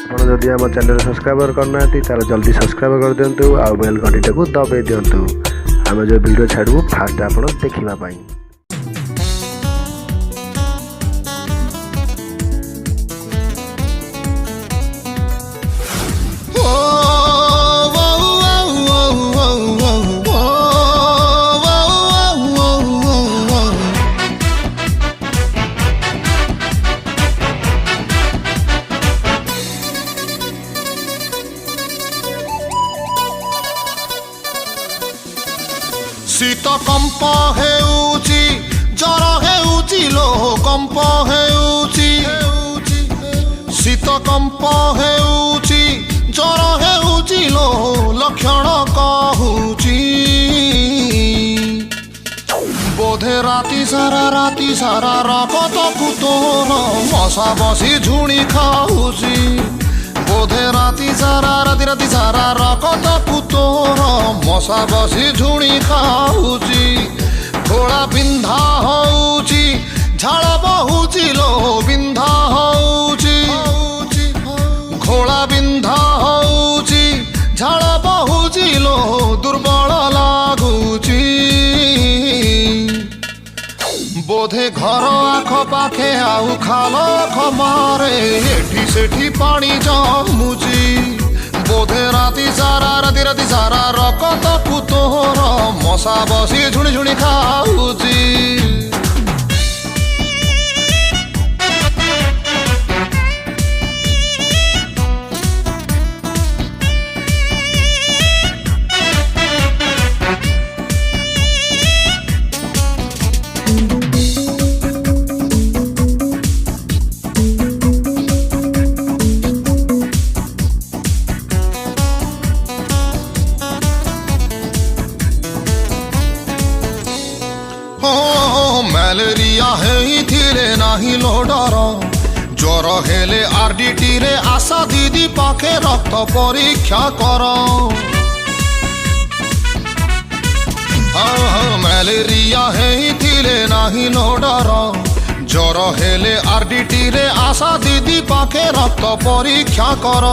ଆପଣ ଯଦି ଆମ ଚ୍ୟାନେଲ ସବସ୍କ୍ରାଇବର କରିନାହାନ୍ତି ତାହେଲେ ଜଲ୍ଦି ସବସ୍କ୍ରାଇବ କରିଦିଅନ୍ତୁ ଆଉ ବେଲ୍ ଘଣ୍ଟିଟାକୁ ଦବାଇ ଦିଅନ୍ତୁ ଆମେ ଯେଉଁ ଭିଡ଼ିଓ ଛାଡ଼ିବୁ ଫାଷ୍ଟ ଆପଣ ଦେଖିବା ପାଇଁ। शीत कंप हेउची जर हेउची लो कंप हेउची शीत कंप हेउची जर हेउची लो लक्षण कहूची बोधे राति सारा रगत कुतोर मशा बसी झुणी खाऊची बोधे राति सारा रगत कुतोर मशा बसी झुणी खाऊची घोड़ा बिंधा होउची झाड़ बहुची लो बिंधा होउची घोड़ा बिंधा होउची झाड़ बहुची लो दुर्बल लागुची बोधे घर आख पाखे आउ खाल खमारे एठी सेठी पानी जमुची बोधे राति सारा रगत कुतोर मशा बसी झुणी झुणी खाऊची। ମ୍ୟାଲେରିଆ ହେଇଥିଲେ ନାହିଁ ଲୋ ଡର ଜ୍ୱର ହେଲେ RDT ରେ ଆଶା ଦିଦି ପାଖେ ରକ୍ତ ପରୀକ୍ଷା କର। ମ୍ୟାଲେରିଆ ହେଇଥିଲେ ନାହିଁ ଲୋ ଡର ଜ୍ୱର ହେଲେ RDT ରେ ଆଶା ଦିଦି ପାଖେ ରକ୍ତ ପରୀକ୍ଷା କର।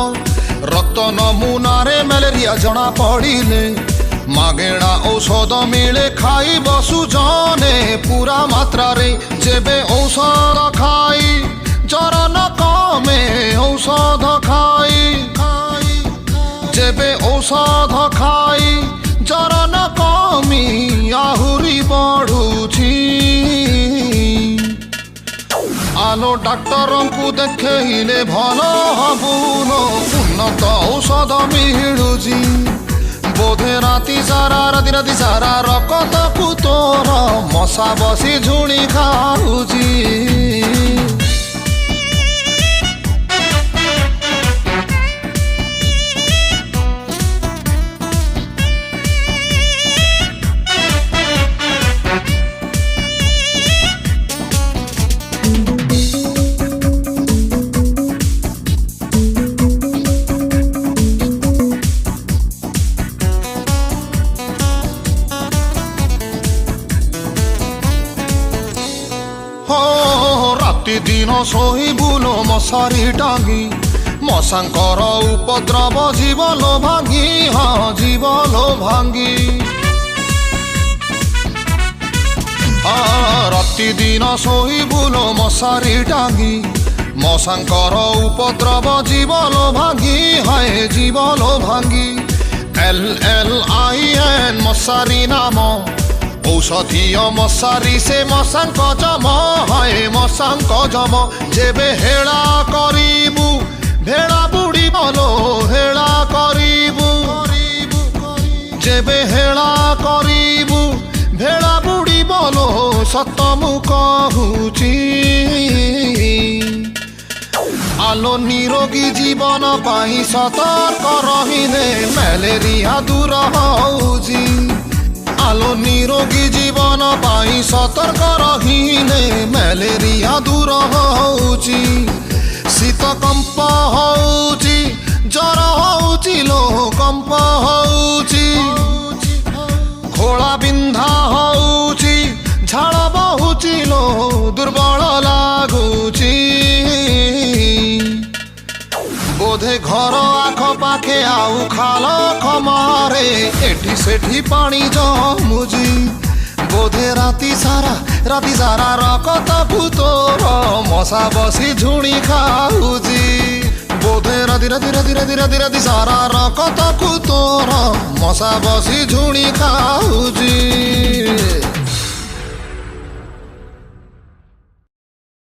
ରକ୍ତ ନମୁନାରେ ମ୍ୟାଲେରିଆ ଜଣା ପଡ଼ିଲେ मागेणा औषध मिले खाई बसु जने पूरा मात्रा रे जेबे औषध खाई जर न कमे औषध खाई जेबे औषध खाई जर न कमी आहुरी बढ़ुची आलो डाक्टर को देखेले भल हबुनो उन्नत औषध मिलुची बोधे राति सारा रगत कुतोर मशा बसी झुणी खाऊची। राति दिन शोइबुलो मशारी टांगी मशांकर उपद्रव जीवलो भांगी हाँ जीवलो भांगी राति दिन शोइबुलो मशारी टांगी मशांकर उपद्रव जीवलो भांगी हाय जीवलो भांगी LLIN मशारी नाम औषधीय मशारी से मशांक जम हाय मशांक जम जेबे हेला करिबु भेड़ा बुड़ी बोलो हेला करिबु जेबे हेला करिबु भेड़ा बुड़ी बोलो सत मु कहूची आलो निरोगी जीवन पाई सतर्क रहिले ମ୍ୟାଲେରିଆ दूर होउची आलो निरोगी जीवन पाई सतर्क रहिले ମ୍ୟାଲେରିଆ दूर होउची शीत कंप होउची जर होउची लो कंप होउची घोड़ा बिंधा होउची झाड़ बहुची लो दुर्बल लागुची ବୋଧେ ଘର ଆଖପାଖେ ଆଉ ଖାଲ ଖମାରେ ଏଠି ସେଠି ପାଣି ଜମୁଛି ବୋଧେ ରାତି ସାରା ରକତକୁ ତୋର ମଶା ବସି ଝୁଣି ଖାଉଛି ବୋଧେ ରାତି ସାରା ରକତକୁ ତୋର ମଶା ବସି ଝୁଣି ଖାଉଛି